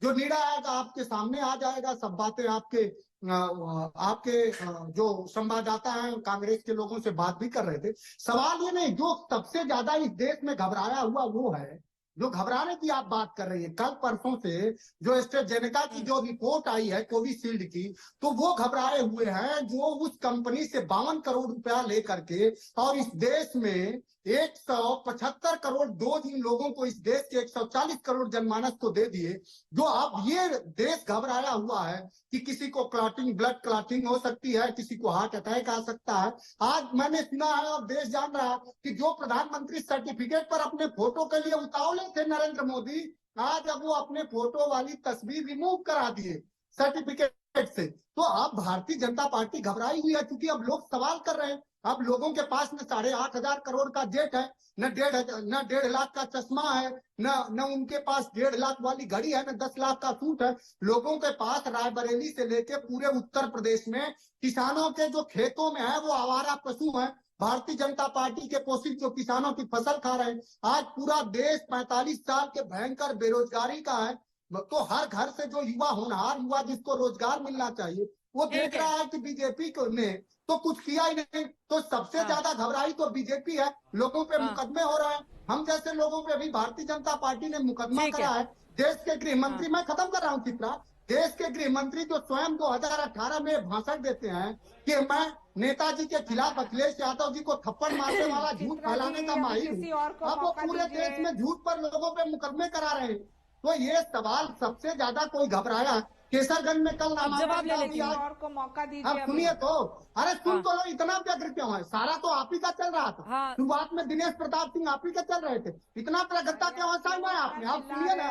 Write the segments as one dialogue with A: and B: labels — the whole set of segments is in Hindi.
A: जो निर्णय आएगा आपके सामने आ जाएगा, सब बातें आपके जो संवाददाता हैं कांग्रेस के लोगों से बात भी कर रहे थे। सवाल ये नहीं, जो सबसे ज्यादा इस देश में घबराया हुआ वो है, जो घबराने की आप बात कर रही है। कल परसों से जो एस्ट्राजेनेका की जो रिपोर्ट आई है कोविशील्ड की, तो वो घबराए हुए हैं, जो उस कंपनी से 52 करोड़ रुपया लेकर के और इस देश में 175 करोड़ डोज इन लोगों को, इस देश के 140 करोड़ जनमानस को दे दिए। जो अब ये देश घबराया हुआ है कि किसी को क्लॉटिंग, ब्लड क्लॉटिंग हो सकती है, किसी को हार्ट अटैक आ सकता है। आज मैंने सुना है और देश जान रहा है कि जो प्रधानमंत्री सर्टिफिकेट पर अपने फोटो के लिए उतावले थे नरेंद्र मोदी, आज अब वो अपने फोटो वाली तस्वीर रिमूव करा दिए सर्टिफिकेट से। तो अब भारतीय जनता पार्टी घबराई हुई है, क्योंकि अब लोग सवाल कर रहे हैं। अब लोगों के पास न 8,500 करोड़ का जेट है, न 1.5 लाख का चश्मा है, न उनके पास 1.5 लाख वाली घड़ी है, न 10 लाख का सूट है। लोगों के पास रायबरेली से लेके पूरे उत्तर प्रदेश में किसानों के जो खेतों में है वो आवारा पशु है। भारतीय जनता पार्टी के पोषित जो किसानों की फसल खा रहे हैं। आज पूरा देश 45 साल के भयंकर बेरोजगारी का है। तो हर घर से जो युवा, होनहार युवा जिसको रोजगार मिलना चाहिए, वो देख रहा है कि बीजेपी ने तो कुछ किया ही नहीं। तो सबसे ज्यादा घबराई तो बीजेपी है। लोगों पे मुकदमे हो रहे हैं। हम जैसे लोगों पे भी भारतीय जनता पार्टी ने मुकदमा करा है। देश के गृह मंत्री, मैं खत्म कर रहा हूँ चित्रा, देश के गृह मंत्री जो स्वयं 2018 में भाषण देते हैं कि मैं नेताजी के खिलाफ अखिलेश यादव जी को थप्पड़ मारने वाला झूठ फैलाने का माहिर हूँ, अब वो पूरे देश में झूठ पर लोगों पे मुकदमे करा रहे हैं। तो ये सवाल सबसे ज्यादा कोई घबराया। केसरगंज में कल
B: जवाब ले लेती हूँ और को मौका दीजिए।
A: अब सुनिए तो, अरे सुन तो लो, इतना व्यग्र क्यों है? सारा तो आप ही का चल रहा था। शुरुआत में दिनेश प्रताप सिंह आप ही का चल रहे थे, इतना प्रगता क्यों हंसा हुआ है आपने? आप सुनिए ना,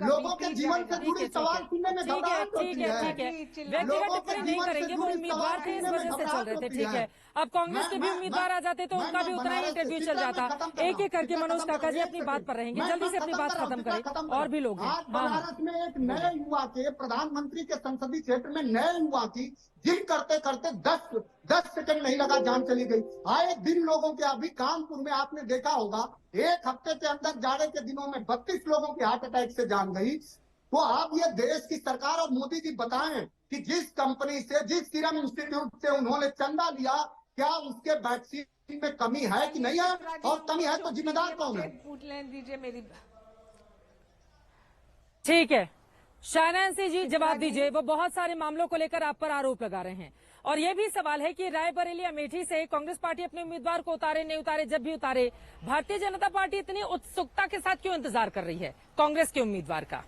A: लोगों के जीवन से जुड़ी सवाल सुनने में घबराहट होती है।
B: लोगों के जीवन से जुड़ी उम्मीदवार थे, इस वजह से चल रहे थे। ठीक है, अब कांग्रेस के भी उम्मीदवार आ जाते तो उनका भी उतना ही इंटरव्यू चल जाता। एक एक करके मनोज काका जी अपनी बात पर रहेंगे, जल्दी से अपनी बात खत्म करें, और भी लोग हैं।
A: बनारस में एक नए युवा के, प्रधानमंत्री के संसदीय क्षेत्र में नए युवा की जिम करते करते 10 सेकंड नहीं लगा, जान चली गई। आए दिन लोगों के, अभी कानपुर में आपने देखा होगा, एक हफ्ते के अंदर जाड़े के दिनों में 32 लोगों की हार्ट अटैक से जान गई। तो आप ये देश की सरकार और मोदी जी बताएं कि जिस कंपनी से, जिस सीरम इंस्टीट्यूट से उन्होंने चंदा लिया, क्या उसके वैक्सीन में कमी है कि नहीं है? और कमी है तो जिम्मेदार कौन है?
B: पूछ लें दीजिए मेरी। ठीक है, शहनाज सिंह जी जवाब दीजिए। वो बहुत सारे मामलों को लेकर आप पर आरोप लगा रहे हैं, और ये भी सवाल है कि रायबरेली अमेठी से कांग्रेस पार्टी अपने उम्मीदवार को उतारे नहीं उतारे, जब भी उतारे भारतीय जनता पार्टी इतनी उत्सुकता के साथ क्यों इंतजार कर रही है कांग्रेस के उम्मीदवार का?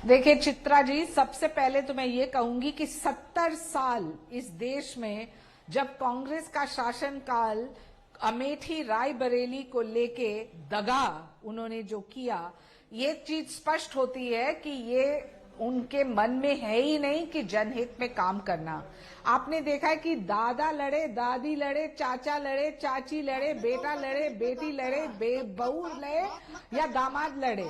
C: देखिए चित्रा जी, सबसे पहले तो मैं ये कहूंगी कि 70 साल इस देश में जब कांग्रेस का शासनकाल, अमेठी रायबरेली को लेके दगा उन्होंने जो किया, ये चीज स्पष्ट होती है कि ये उनके मन में है ही नहीं कि जनहित में काम करना। आपने देखा है कि दादा लड़े, दादी लड़े, चाचा लड़े, चाची लड़े, बेटा लड़े, बेटी लड़े, बहू लड़े या दामाद लड़े,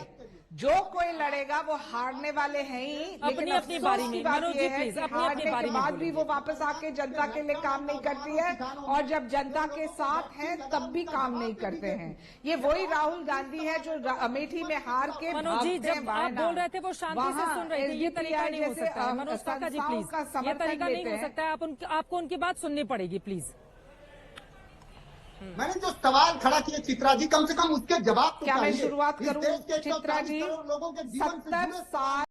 C: जो कोई लड़ेगा वो हारने वाले हैं ही।
B: लेकिन अपनी बारी में मनोज जी प्लीज,
C: हारने के बाद भी वो वापस आके जनता के लिए काम नहीं करती है, और जब जनता के साथ है तब भी काम नहीं करते हैं। ये वही राहुल गांधी है जो अमेठी में हार के,
B: मनोज जी जब आप बोल रहे थे वो शांति से सुन रहे थे, ये तरीका नहीं हो सकता है। मनोज काका जी प्लीज, ये तरीका नहीं हो सकता है, आपको उनकी बात सुननी पड़ेगी प्लीज।
A: मैंने जो सवाल खड़ा किया चित्रा जी, कम से कम उसके जवाब तो
C: क्या मैं शुरुआत करूं चित्रा जी?
A: लोगों के जीवन से
C: 70 साल